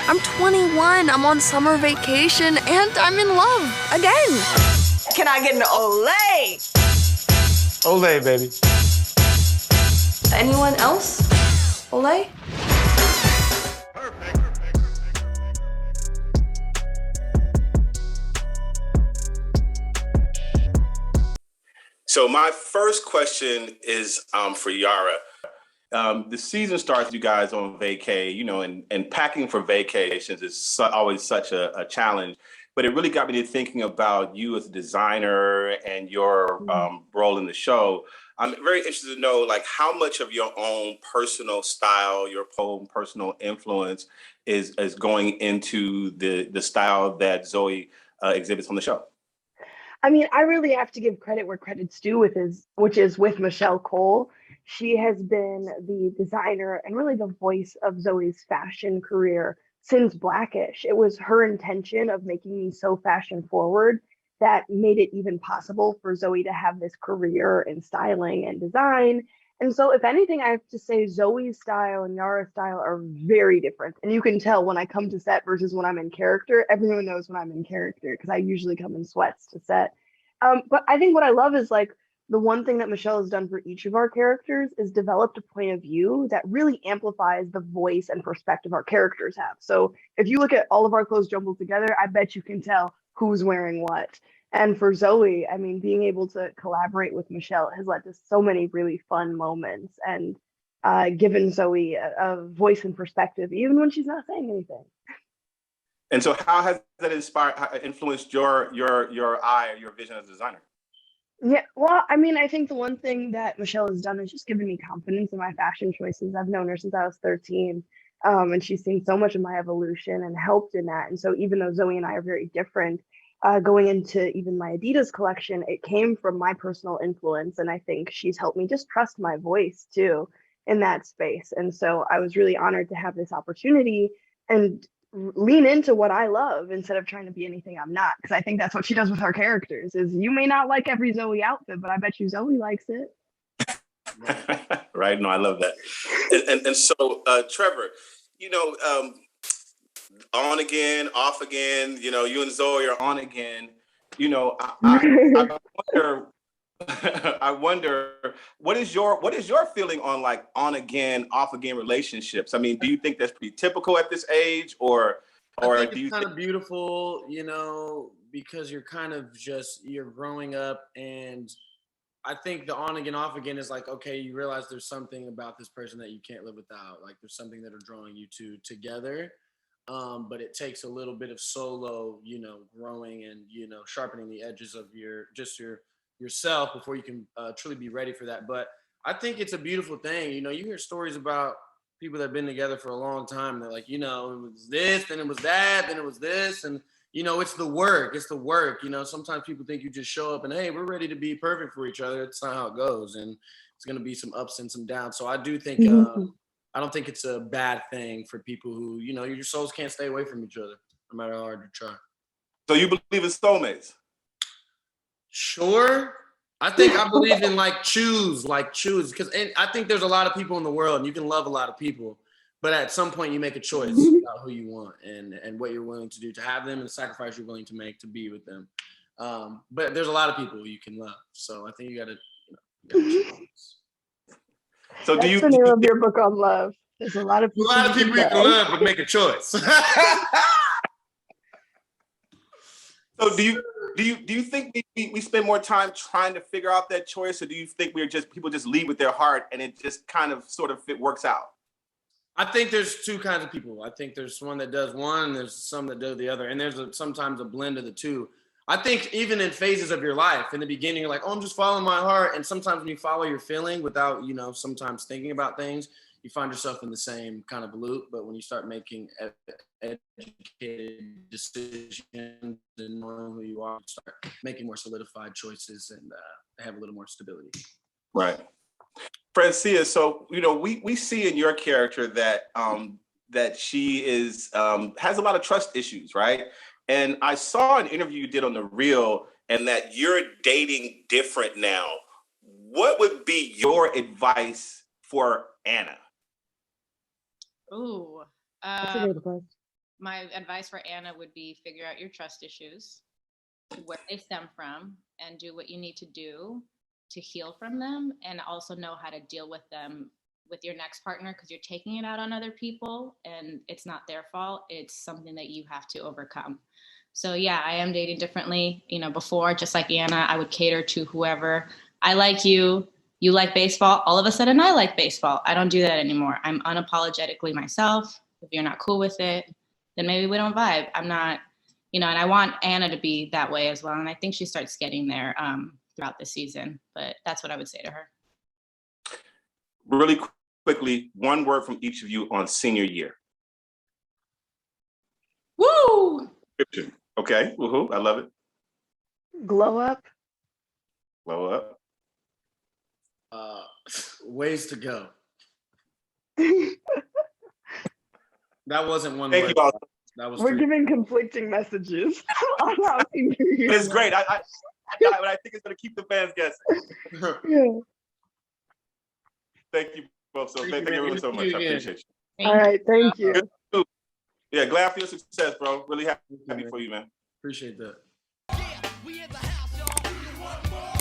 I'm 21, I'm on summer vacation, and I'm in love again. Can I get an Olay? Olay, baby. Anyone else? Olay? So my first question is for Yara. The season starts with you guys on vacay, you know, and packing for vacations is always such a challenge. But it really got me to thinking about you as a designer and your role in the show. I'm very interested to know, like, how much of your own personal style, your own personal influence is going into the style that Zoey exhibits on the show. I mean, I really have to give credit where credit's due which is with Michelle Cole. She has been the designer and really the voice of Zoey's fashion career since Blackish. It was her intention of making me so fashion forward that made it even possible for Zoey to have this career in styling and design. And so if anything, I have to say Zoey's style and Yara's style are very different. And you can tell when I come to set versus when I'm in character. Everyone knows when I'm in character because I usually come in sweats to set. But I think what I love is like the one thing that Michelle has done for each of our characters is developed a point of view that really amplifies the voice and perspective our characters have. So if you look at all of our clothes jumbled together, I bet you can tell who's wearing what. And for Zoey, I mean, being able to collaborate with Michelle has led to so many really fun moments and given Zoey a voice and perspective, even when she's not saying anything. And so how has that influenced your eye, your vision as a designer? Yeah, well, I mean, I think the one thing that Michelle has done is just given me confidence in my fashion choices. I've known her since I was 13, and she's seen so much of my evolution and helped in that. And so even though Zoey and I are very different, going into even my Adidas collection, it came from my personal influence. And I think she's helped me just trust my voice too in that space. And so I was really honored to have this opportunity and lean into what I love instead of trying to be anything I'm not. Because I think that's what she does with her characters is you may not like every Zoey outfit, but I bet you Zoey likes it. Right. No, I love that. And so, Trevor, you know, on again, off again, you know, you and Zoey are on again. You know, I wonder I wonder what is your feeling on like on again, off again relationships? I mean, do you think that's pretty typical at this age, or I think do it's you kind think of beautiful, you know, because you're kind of you're growing up, and I think the on again, off again is like, okay, you realize there's something about this person that you can't live without. Like there's something that are drawing you two together. But it takes a little bit of solo, you know, growing and, you know, sharpening the edges of yourself before you can truly be ready for that. But I think it's a beautiful thing. You know, you hear stories about people that have been together for a long time. And they're like, you know, it was this, then it was that, then it was this. And, you know, it's the work. It's the work. You know, sometimes people think you just show up and, hey, we're ready to be perfect for each other. It's not how it goes. And it's going to be some ups and some downs. So I do think, I don't think it's a bad thing for people who, you know, your souls can't stay away from each other, no matter how hard you try. so? You believe in soulmates? Sure. I think I believe in choose, because I think there's a lot of people in the world and you can love a lot of people, but at some point you make a choice about who you want and what you're willing to do to have them and the sacrifice you're willing to make to be with them. But there's a lot of people you can love. So I think you gotta choose. So That's the name of your book on love. There's a lot of people you can love, but make a choice. So do you think we spend more time trying to figure out that choice, or do you think people just lead with their heart and it just kind of sort of works out? I think there's two kinds of people. I think there's one that does one, and there's some that do the other, and there's sometimes a blend of the two. I think even in phases of your life, in the beginning, you're like, oh, I'm just following my heart. And sometimes when you follow your feeling without, you know, sometimes thinking about things, you find yourself in the same kind of loop. But when you start making educated decisions and knowing who you are, you start making more solidified choices and have a little more stability. Right. Francia, so, you know, we see in your character that that she is has a lot of trust issues, right? And I saw an interview you did on The Real, and that you're dating different now. What would be your advice for Anna? Ooh. That's a good question. my advice for Anna would be figure out your trust issues, where they stem from, and do what you need to do to heal from them, and also know how to deal with them with your next partner, because you're taking it out on other people and it's not their fault. It's something that you have to overcome. So yeah, I am dating differently. You know, before, just like Anna, I would cater to whoever. I like you, you like baseball, all of a sudden I like baseball. I don't do that anymore. I'm unapologetically myself. If you're not cool with it, then maybe we don't vibe. I'm not, you know, and I want Anna to be that way as well. And I think she starts getting there throughout the season, but that's what I would say to her. Really quickly, one word from each of you on senior year. Woo! Okay, woohoo, I love it. Glow up. Blow up. Ways to go. That wasn't one Thank word. you all. That was We're three. giving conflicting messages on how senior year It's went. great. I think it's going to keep the fans guessing. Yeah. Thank you both. So thank you everyone so much. I appreciate you. All right, thank you. Yeah, glad for your success, bro. Really happy for you, man. Appreciate that. Yeah, we in the house, y'all.